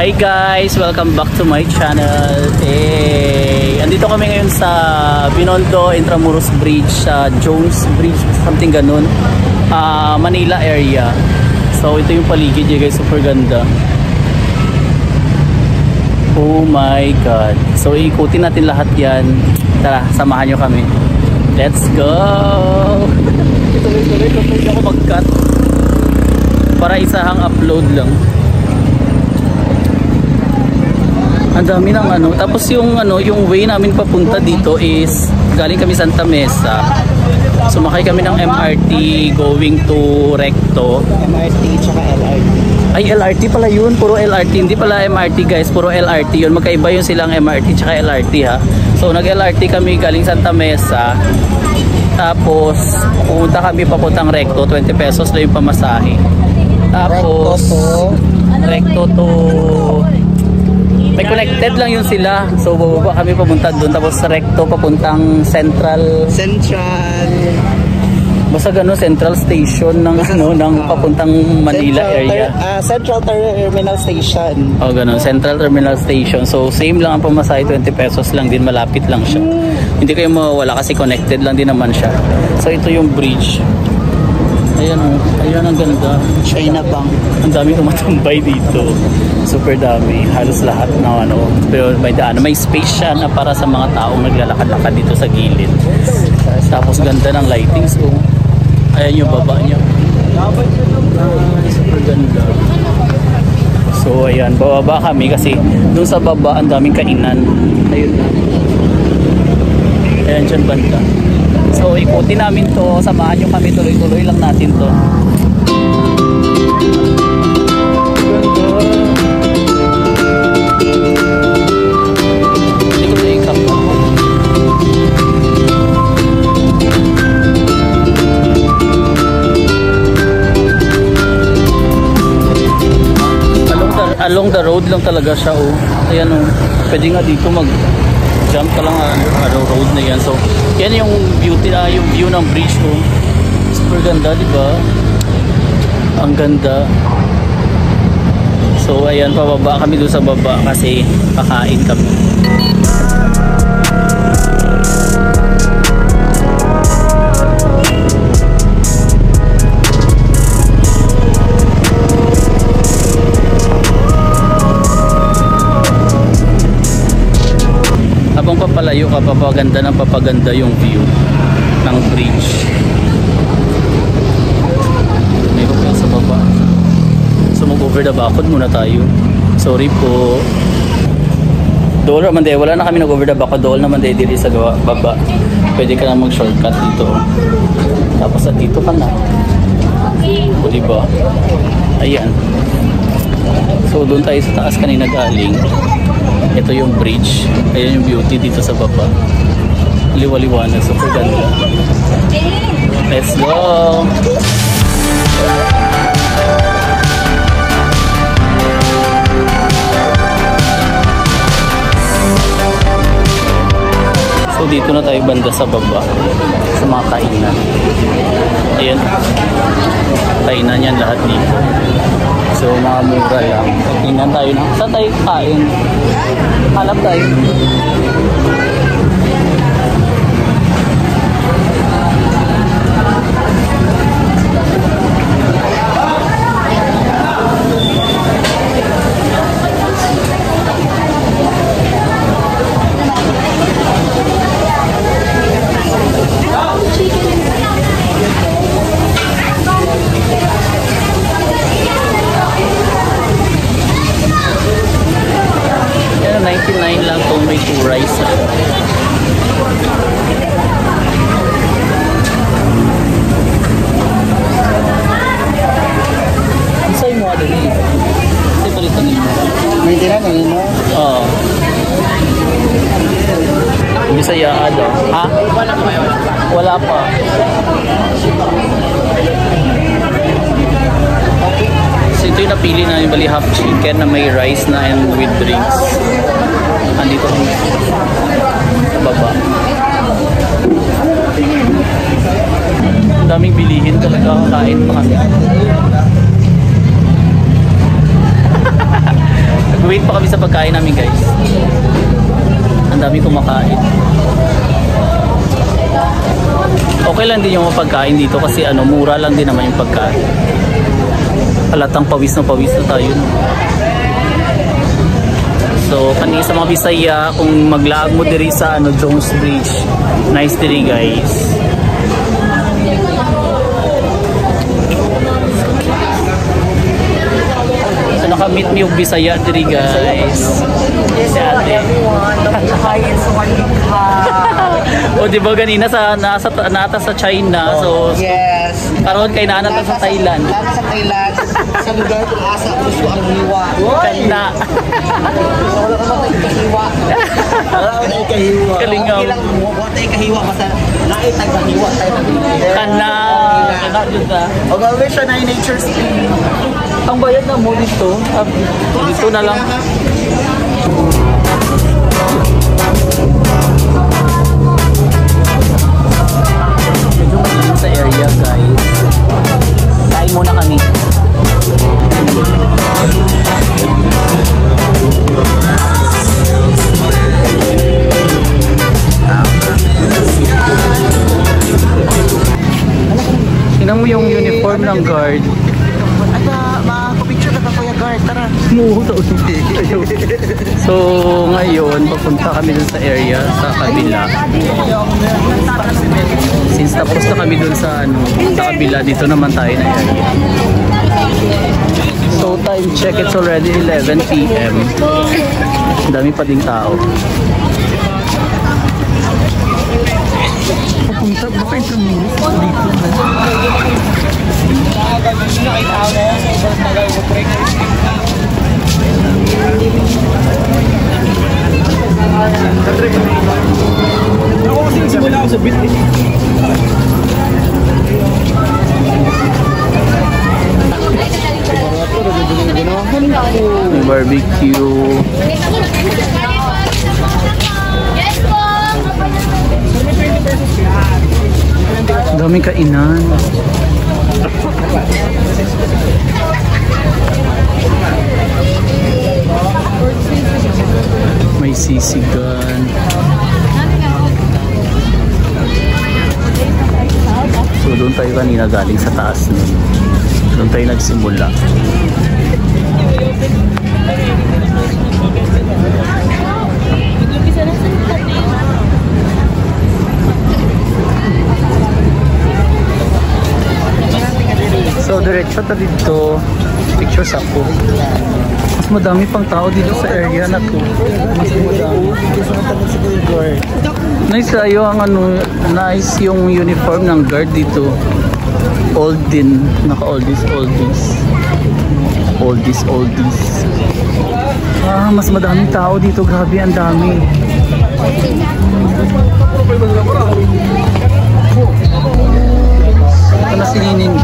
Hi guys! Welcome back to my channel. Andito kami ngayon sa Binondo Intramuros Bridge, Jones Bridge, something ganun, Manila area. So ito yung paligid niya guys, super ganda. Oh my god. So ikutin natin lahat yan. Tara, samahan nyo kami. Let's go! Ito ako mag-cut para isahang upload lang. Ang dami ng ano. Tapos yung way namin papunta dito is galing kami Santa Mesa. Sumakay kami ng MRT going to Recto. MRT tsaka LRT. Ay, LRT pala yun. Puro LRT. Hindi pala MRT guys. Puro LRT yun. Magkaiba yun silang MRT tsaka LRT ha. So nag-LRT kami galing Santa Mesa. Tapos pumunta kami papuntang Recto. 20 pesos lang yung pamasahe. Tapos Recto to may connected lang yun sila. So bababa kami papunta doon. Tapos Recto papuntang Central. Basta gano'n, Central Station ng ng papuntang Manila area. Central Terminal Station. Oh, gano'n, Central Terminal Station. So same lang ang pamasahe, 20 pesos lang din, malapit lang siya. Hindi kayo mawawala kasi connected lang din naman siya. So ito yung bridge. Ayan o, ayan ang ganda. China Bank. Ang dami tumatambay dito. Super dami. Halos lahat na pero may daan. May space siya na para sa mga taong naglalakad-lakad dito sa gilid. Tapos ganda ng lighting. So, ayan yung baba niya. Super ganda. So, ayan. Bababa kami kasi dun sa baba ang daming kainan. Ayun na. Ayan dyan banda. So ikutin namin to, samahan nyo kami, tuloy-tuloy lang natin to. Hindi ko na-ikap na. Along the road lang talaga siya oh. Ayan oh, pwede nga dito jump ka lang road na yan. So yan yung beauty yung view ng bridge oh. Super ganda, di ba? Ang ganda. So ayan, pababa kami doon sa baba kasi kakain kami. Habang papalayo ka, papaganda yung view ng bridge. Mayroon pa sa baba. So mag-over the backwood muna tayo. Sorry po. Dool naman din. Wala na kami nag-over the backwood. Dool naman din dito sa baba. Pwede ka na mag-shortcut dito. Tapos at dito ka na. O diba? Ayan. So doon tayo sa taas kanina galing. Ito yung bridge. Ayan yung beauty dito sa baba. Liwa-liwanag. Super ganda. Let's go! So dito na tayo banda sa baba. Sa mga kainan. Ayan. Kainan yan lahat dito. So mga mura lang. Tingnan tayo na. Saan tayo kain? Hanap tayo. $99 lang kung may 2 rice. Ang sa'yo mo ada dito? Kasi palitan nito. May tinanong mo? Oo. Bisaya daw. Ha? Wala pa. So ito yung napili na yung bali half chicken na may rice na and with drinks. Andito kami sa baba. Ang daming bilihin talaga, kakain pa kami. Nag-wait pa kami sa pagkain namin guys. Ang dami kumakain. Okay lang din yung mga pagkain dito kasi ano, mura lang din naman yung pagkain. Halatang pawis na tayo. No? So, kanina sa mga Bisaya, kung maglaag mo diri sa ano, Jones Bridge, nice diri guys. So, naka-meet me yung Bisaya diri guys. Si ate. O diba ganina nata sa China, so Yes. karon kay naanata sa Thailand. Lalo sa Thailand, sa lugar kung asa puso ang hiwa. Kana. Wala ka ba kahiwa? Wala ka kahiwa. Kalingaw. Ilang mo tayo kahiwa basta naitag kahiwa tayo. Kana. Kana jud ta. O gawin siya na nature screen. Ang bayad na mo dito. Dito na lang. Medyo mainit sa area guys. Kain muna kami. Tingnan mo yung uniform ng guard. Picture na ka Kuya Guard, tara. So ngayon papunta kami dun sa area sa kabila. Since tapos na kami dun sa ano, sa kabila, dito naman tayo na area. So time check, it's already 11 PM. Ang dami pa ding tao. Papunta ba kayo sa Muris? Dito barbecue. Daming kainan. May sisigan. So doon tayo kanina galing sa taas nun. Doon tayo nagsimula. So diretso ta dito. Pictures ako. Mas madami pang tao dito sa area na to. Mas madami. Nice ayo ang ano, nice yung uniform ng guard dito. Old din, naka-oldies. Ah, mas madaming tao dito, grabe, ang dami. Ito na si Nining.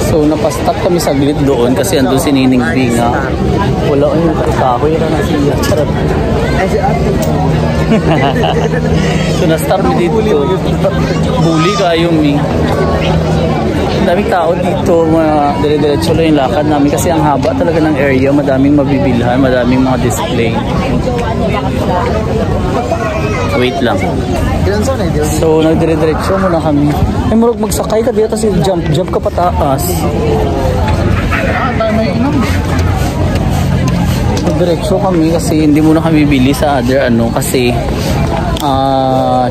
So napastop kami saglit doon kasi andun si Nining B nga. Wala yung kahoy na siya. Charot. So na-start mi dito. Bully kayo mi. Daming tao dito, mga dire-diretso lang yung lakad namin kasi ang haba talaga ng area, madaming mabibilhan, madaming mga display. Wait lang. So nagdire-diretso muna kami. Ay murag magsakay ka dito kasi jump ka pataas. Nagdiretso kami kasi hindi muna kami bili sa other ano kasi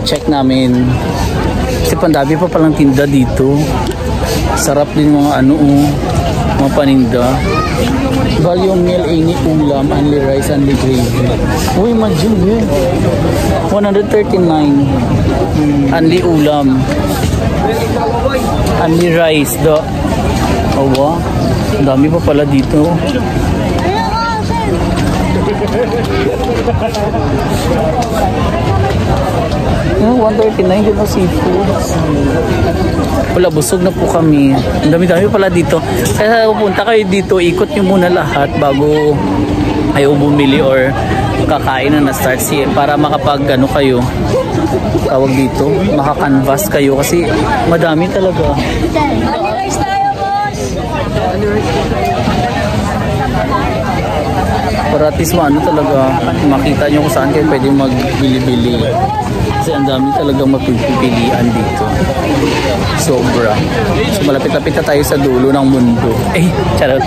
check namin kasi pandabi pa palang tinda dito. Sarap din mga ano mga paninda. Volume meal, any ulam, only rice, only gravy. Uy, imagine yun. 139. Only ulam. Only rice. Ang dami pa pala dito. $139 din ang seafoods. Wala, busog na po kami. Ang dami-dami pala dito. Kaya pupunta kayo dito, ikot nyo muna lahat bago kayo bumili or kakain na na-start siya para makapag ano kayo, tawag dito, makakanvas kayo kasi madami talaga. Para at least ano talaga, makita nyo kung saan kayo pwede magbili-bili. Kasi ang dami talagang mapipilian dito. Sobra. So malapit-lapit na tayo sa dulo ng mundo. Eh, charot.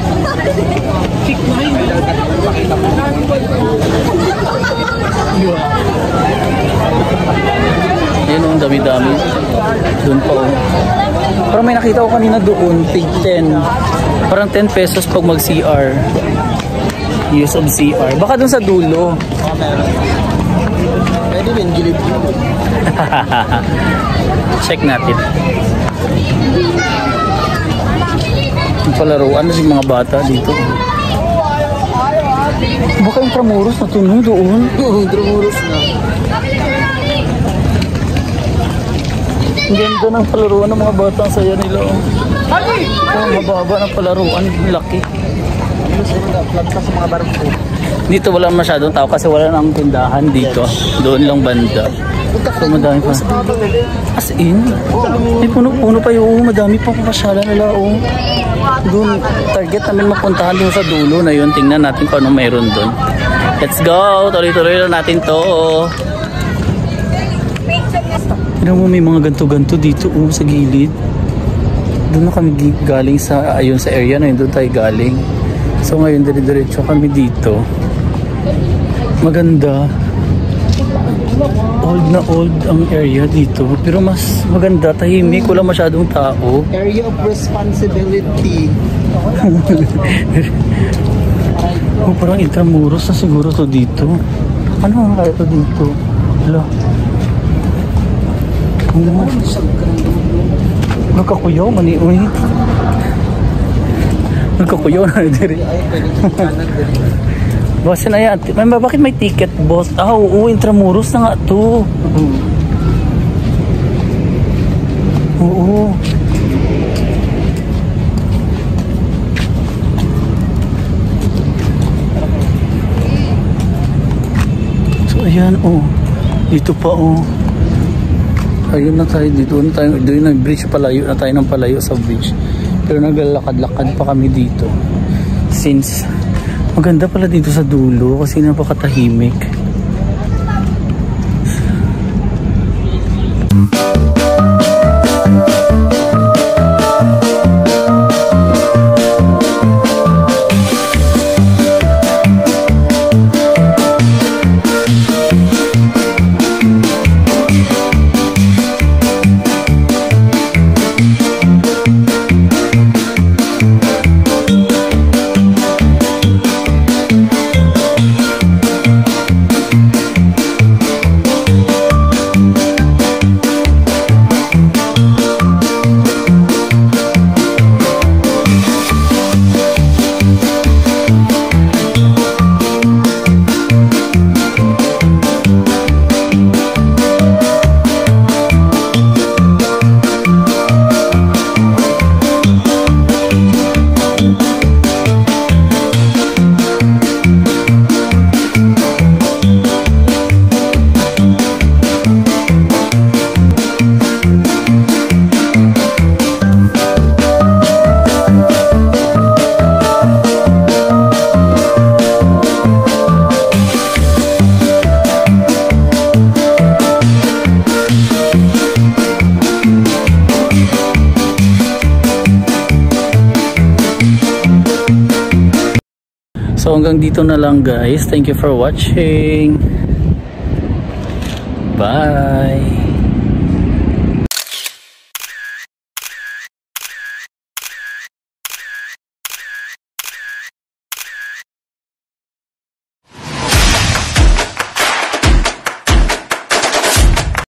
Ayun, ang dami-dami. Doon pa oh. Parang may nakita ko kanina doon, tig 10. Parang 10 pesos pag mag-CR. Use of CR. Baka doon sa dulo. Pwede din, gilid. Check natin. Yung palaruan na yung mga bata dito. Baka yung Tramuros na tuno doon. Tramuros na. Ang ganda ng palaruan ng mga bata. Ang saya nila. Oh, mababa ng palaruan. Laki. Sa mga barko. Dito wala masyadong tao kasi wala nang tindahan dito. Doon lang banda. So madami pa. As in, may puno-puno pa yung madami pa pasyalan nila. Oh. Doon, target namin mapuntahan doon sa dulo na yun. Tingnan natin kung anong mayroon doon. Let's go! Tuloy-tuloy lang natin to. Tignan mo, may mga ganto-ganto dito sa gilid. Doon na kami galing sa, ayun sa area na yun. Doon tayo galing. So ngayon, dire-diretso kami dito. Maganda. Old na old ang area dito. Pero mas maganda, tahimik. Wala masyadong tao. Area of responsibility. Oh, parang Intramuros na siguro to dito. Ano ang kaya to dito? Wala. Ang naman. Nagkakuyaw, maniuwi. Nagkakuyaw na diri. Boss na yan. Bakit may ticket, boss? Ah, oo, Intramuros na nga to. Oo. So, ayan, oh. Dito pa, oh. Ayun na tayo dito. Doon nag-bridge, palayo na tayo ng palayo sa bridge. Pero naglalakad-lakad pa kami dito. Since maganda pala dito sa dulo kasi napakatahimik. So hanggang dito na lang guys. Thank you for watching. Bye.